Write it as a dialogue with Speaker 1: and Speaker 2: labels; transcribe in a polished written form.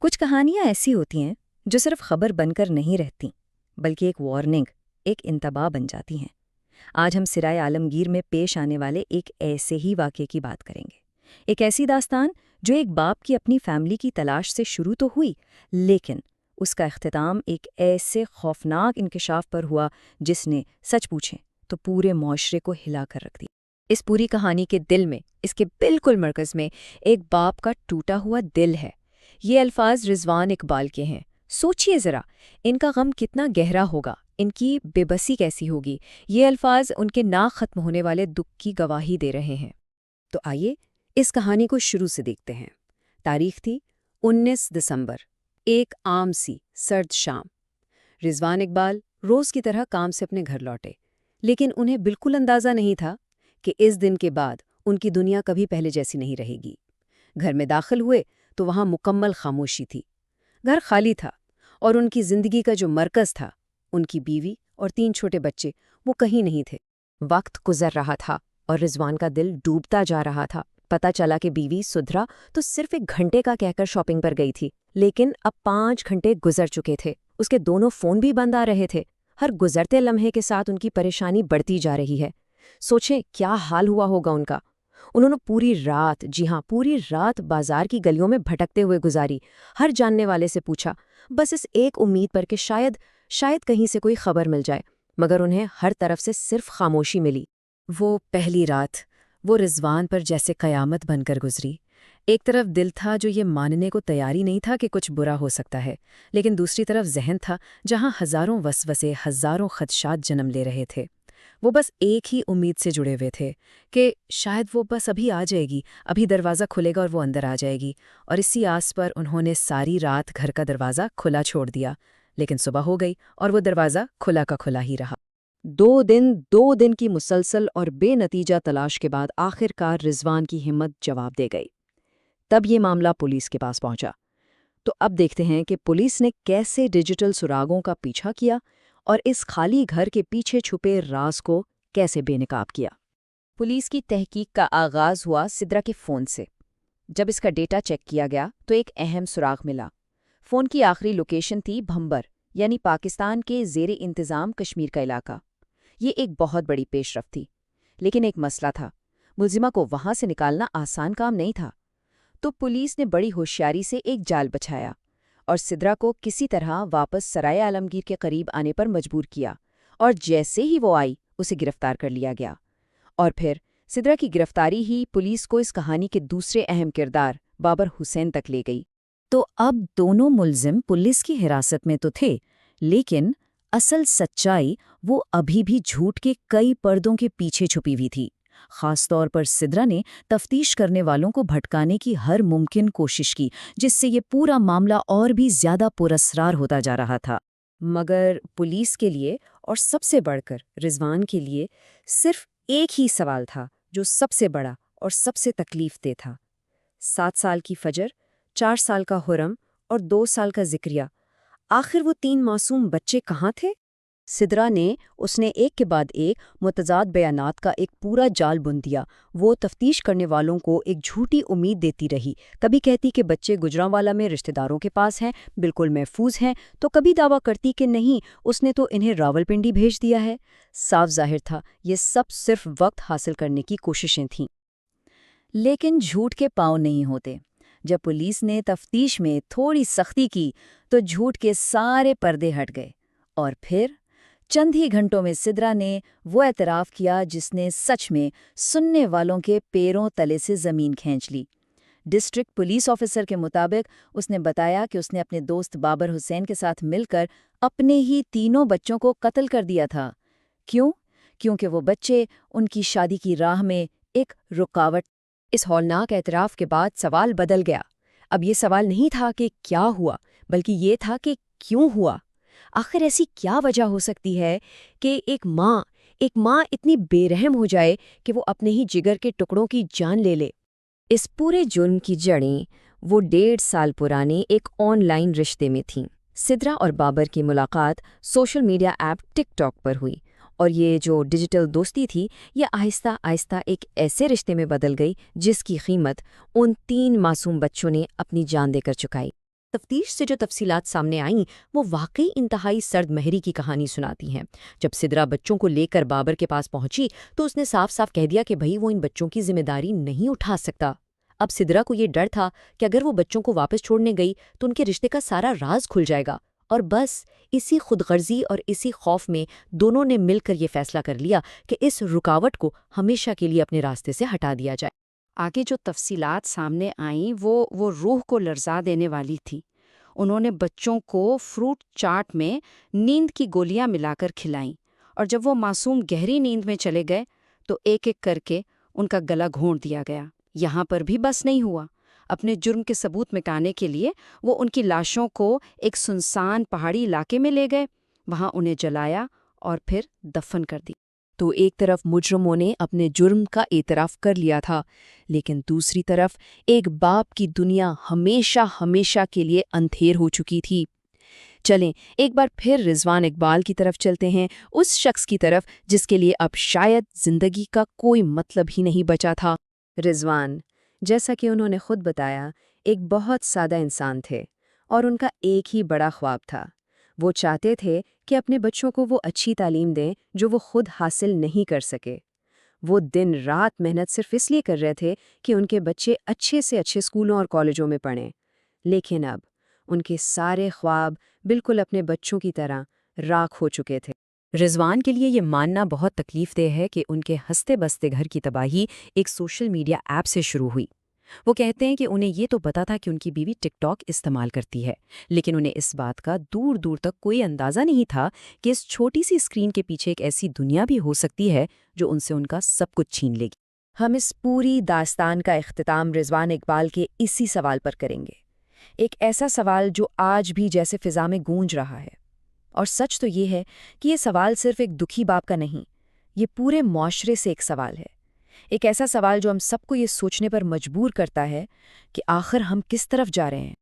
Speaker 1: کچھ کہانیاں ایسی ہوتی ہیں جو صرف خبر بن کر نہیں رہتی بلکہ ایک وارننگ، ایک انتباہ بن جاتی ہیں۔ آج ہم سرائے عالمگیر میں پیش آنے والے ایک ایسے ہی واقعے کی بات کریں گے، ایک ایسی داستان جو ایک باپ کی اپنی فیملی کی تلاش سے شروع تو ہوئی، لیکن اس کا اختتام ایک ایسے خوفناک انکشاف پر ہوا جس نے سچ پوچھیں تو پورے معاشرے کو ہلا کر رکھ دی۔
Speaker 2: اس پوری کہانی کے دل میں، اس کے بالکل مرکز میں ایک باپ کا ٹوٹا ہوا دل ہے۔ یہ الفاظ رضوان اقبال کے ہیں۔ سوچئے ذرا، ان کا غم کتنا گہرا ہوگا، ان کی بے بسی کیسی ہوگی۔ یہ الفاظ ان کے نہ ختم ہونے والے دکھ کی گواہی دے رہے ہیں۔
Speaker 3: تو آئیے اس کہانی کو شروع سے دیکھتے ہیں۔ تاریخ تھی 19 دسمبر، ایک عام سی سرد شام۔ رضوان اقبال روز کی طرح کام سے اپنے گھر لوٹے، لیکن انہیں بالکل اندازہ نہیں تھا کہ اس دن کے بعد ان کی دنیا کبھی پہلے جیسی نہیں رہے گی۔ گھر میں داخل ہوئے تو وہاں مکمل خاموشی تھی۔ گھر خالی تھا اور ان کی زندگی کا جو مرکز تھا، ان کی بیوی اور 3 چھوٹے بچے، وہ کہیں نہیں تھے۔
Speaker 2: وقت گزر رہا تھا اور رضوان کا دل ڈوبتا جا رہا تھا۔ پتہ چلا کہ بیوی سدھرا تو صرف 1 گھنٹے کا کہہ کر شاپنگ پر گئی تھی، لیکن اب 5 گھنٹے گزر چکے تھے۔ اس کے دونوں فون بھی بند آ رہے تھے۔ ہر گزرتے لمحے کے ساتھ ان کی پریشانی بڑھتی جا رہی ہے۔ سوچیں کیا حال ہوا ہوگا ان کا۔ انہوں نے پوری رات، جی ہاں پوری رات بازار کی گلیوں میں بھٹکتے ہوئے گزاری، ہر جاننے والے سے پوچھا، بس اس ایک امید پر کہ شاید کہیں سے کوئی خبر مل جائے، مگر انہیں ہر طرف سے صرف خاموشی ملی۔
Speaker 3: وہ پہلی رات، وہ رضوان پر جیسے قیامت بن کر گزری۔ ایک طرف دل تھا جو یہ ماننے کو تیاری نہیں تھا کہ کچھ برا ہو سکتا ہے، لیکن دوسری طرف ذہن تھا جہاں ہزاروں وسوسے، ہزاروں خدشات جنم لے رہے تھے۔ وہ بس ایک ہی امید سے جڑے ہوئے تھے کہ شاید وہ بس ابھی آ جائے گی، ابھی دروازہ کھلے گا اور وہ اندر آ جائے گی، اور اسی آس پر انہوں نے ساری رات گھر کا دروازہ کھلا چھوڑ دیا۔ لیکن صبح ہو گئی اور وہ دروازہ کھلا کا کھلا ہی رہا۔ 2 دن کی مسلسل اور بے نتیجہ تلاش کے بعد آخرکار رضوان کی ہمت جواب دے گئی۔ تب یہ معاملہ پولیس کے پاس پہنچا۔ تو اب دیکھتے ہیں کہ پولیس نے کیسے ڈیجیٹل سراغوں کا پیچھا کیا اور اس خالی گھر کے پیچھے چھپے راز کو کیسے بے نقاب کیا۔
Speaker 2: پولیس کی تحقیق کا آغاز ہوا سدرا کے فون سے۔ جب اس کا ڈیٹا چیک کیا گیا تو ایک اہم سراغ ملا۔ فون کی آخری لوکیشن تھی بھمبر، یعنی پاکستان کے زیر انتظام کشمیر کا علاقہ۔ یہ ایک بہت بڑی پیش رفت تھی، لیکن ایک مسئلہ تھا۔ ملزمہ کو وہاں سے نکالنا آسان کام نہیں تھا۔ تو پولیس نے بڑی ہوشیاری سے ایک جال بچھایا اور سدرا کو کسی طرح واپس سرائے عالمگیر کے قریب آنے پر مجبور کیا، اور جیسے ہی وہ آئی اسے گرفتار کر لیا گیا۔ اور پھر سدرا کی گرفتاری ہی پولیس کو اس کہانی کے دوسرے اہم کردار بابر حسین تک لے گئی۔
Speaker 1: تو اب دونوں ملزم پولیس کی حراست میں تو تھے، لیکن اصل سچائی وہ ابھی بھی جھوٹ کے کئی پردوں کے پیچھے چھپی ہوئی تھی۔ خاص طور پر سدرا نے تفتیش کرنے والوں کو بھٹکانے کی ہر ممکن کوشش کی، جس سے یہ پورا معاملہ اور بھی زیادہ پراسرار ہوتا جا رہا تھا۔ مگر پولیس کے لیے اور سب سے بڑھ کر رضوان کے لیے صرف ایک ہی سوال تھا جو سب سے بڑا اور سب سے تکلیف دہ تھا۔ 7 سال کی فجر، 4 سال کا حرم اور 2 سال کا ذکریہ، آخر وہ 3 معصوم بچے کہاں تھے؟
Speaker 3: سدرا نے ایک کے بعد ایک متضاد بیانات کا ایک پورا جال بن دیا۔ وہ تفتیش کرنے والوں کو ایک جھوٹی امید دیتی رہی۔ کبھی کہتی کہ بچے گجرانوالہ میں رشتہ داروں کے پاس ہیں، بالکل محفوظ ہیں، تو کبھی دعویٰ کرتی کہ نہیں، اس نے تو انہیں راولپنڈی بھیج دیا ہے۔ صاف ظاہر تھا یہ سب صرف وقت حاصل کرنے کی کوششیں تھیں۔
Speaker 1: لیکن جھوٹ کے پاؤں نہیں ہوتے۔ جب پولیس نے تفتیش میں تھوڑی سختی کی تو جھوٹ کے سارے پردے ہٹ گئے، اور پھر چند ہی گھنٹوں میں سدرا نے وہ اعتراف کیا جس نے سچ میں سننے والوں کے پیروں تلے سے زمین کھینچ لی۔ ڈسٹرکٹ پولیس آفیسر کے مطابق اس نے بتایا کہ اس نے اپنے دوست بابر حسین کے ساتھ مل کر اپنے ہی 3 بچوں کو قتل کر دیا تھا۔ کیوں؟ کیونکہ وہ بچے ان کی شادی کی راہ میں ایک رکاوٹ۔
Speaker 2: اس ہولناک اعتراف کے بعد سوال بدل گیا۔ اب یہ سوال نہیں تھا کہ کیا ہوا، بلکہ یہ تھا کہ کیوں ہوا۔ آخر ایسی کیا وجہ ہو سکتی ہے کہ ایک ماں اتنی بے رحم ہو جائے کہ وہ اپنے ہی جگر کے ٹکڑوں کی جان لے لے؟ اس پورے جرم کی جڑیں وہ 1.5 سال پرانے ایک آن لائن رشتے میں تھیں۔ سدرا اور بابر کی ملاقات سوشل میڈیا ایپ ٹک ٹاک پر ہوئی، اور یہ جو ڈیجیٹل دوستی تھی یہ آہستہ آہستہ ایک ایسے رشتے میں بدل گئی جس کی قیمت ان 3 معصوم بچوں نے اپنی جان دے کر چکائی۔
Speaker 4: تفتیش سے جو تفصیلات سامنے آئیں وہ واقعی انتہائی سرد مہری کی کہانی سناتی ہیں۔ جب سدرا بچوں کو لے کر بابر کے پاس پہنچی تو اس نے صاف صاف کہہ دیا کہ بھئی وہ ان بچوں کی ذمہ داری نہیں اٹھا سکتا۔ اب سدرا کو یہ ڈر تھا کہ اگر وہ بچوں کو واپس چھوڑنے گئی تو ان کے رشتے کا سارا راز کھل جائے گا، اور بس اسی خود غرضی اور اسی خوف میں دونوں نے مل کر یہ فیصلہ کر لیا کہ اس رکاوٹ کو ہمیشہ کے لیے اپنے راستے سے ہٹا دیا جائے۔
Speaker 5: آگے جو تفصیلات سامنے آئیں وہ روح کو لرزا دینے والی تھی۔ انہوں نے بچوں کو فروٹ چاٹ میں نیند کی گولیاں ملا کر کھلائیں، اور جب وہ معصوم گہری نیند میں چلے گئے تو ایک ایک کر کے ان کا گلا گھونٹ دیا گیا۔ یہاں پر بھی بس نہیں ہوا، اپنے جرم کے ثبوت مٹانے کے لیے وہ ان کی لاشوں کو ایک سنسان پہاڑی علاقے میں لے گئے، وہاں انہیں جلایا اور پھر دفن کر دی۔
Speaker 2: تو ایک طرف مجرموں نے اپنے جرم کا اعتراف کر لیا تھا، لیکن دوسری طرف ایک باپ کی دنیا ہمیشہ کے لیے اندھیر ہو چکی تھی۔ چلیں ایک بار پھر رضوان اقبال کی طرف چلتے ہیں، اس شخص کی طرف جس کے لیے اب شاید زندگی کا کوئی مطلب ہی نہیں بچا تھا۔
Speaker 3: رضوان، جیسا کہ انہوں نے خود بتایا، ایک بہت سادہ انسان تھے، اور ان کا ایک ہی بڑا خواب تھا۔ وہ چاہتے تھے کہ اپنے بچوں کو وہ اچھی تعلیم دیں جو وہ خود حاصل نہیں کر سکے۔ وہ دن رات محنت صرف اس لیے کر رہے تھے کہ ان کے بچے اچھے سے اچھے اسکولوں اور کالجوں میں پڑھیں، لیکن اب ان کے سارے خواب بالکل اپنے بچوں کی طرح راکھ ہو چکے تھے۔
Speaker 1: رضوان کے لیے یہ ماننا بہت تکلیف دہ ہے کہ ان کے ہنستے بستے گھر کی تباہی ایک سوشل میڈیا ایپ سے شروع ہوئی۔ وہ کہتے ہیں کہ انہیں یہ تو پتا تھا کہ ان کی بیوی ٹک ٹاک استعمال کرتی ہے، لیکن انہیں اس بات کا دور دور تک کوئی اندازہ نہیں تھا کہ اس چھوٹی سی اسکرین کے پیچھے ایک ایسی دنیا بھی ہو سکتی ہے جو ان سے ان کا سب کچھ چھین لے گی۔
Speaker 2: ہم اس پوری داستان کا اختتام رضوان اقبال کے اسی سوال پر کریں گے، ایک ایسا سوال جو آج بھی جیسے فضا میں گونج رہا ہے۔ اور سچ تو یہ ہے کہ یہ سوال صرف ایک دکھی باپ کا نہیں، یہ پورے معاشرے سے ایک سوال ہے، ایک ایسا سوال جو ہم سب کو یہ سوچنے پر مجبور کرتا ہے کہ آخر ہم کس طرف جا رہے ہیں۔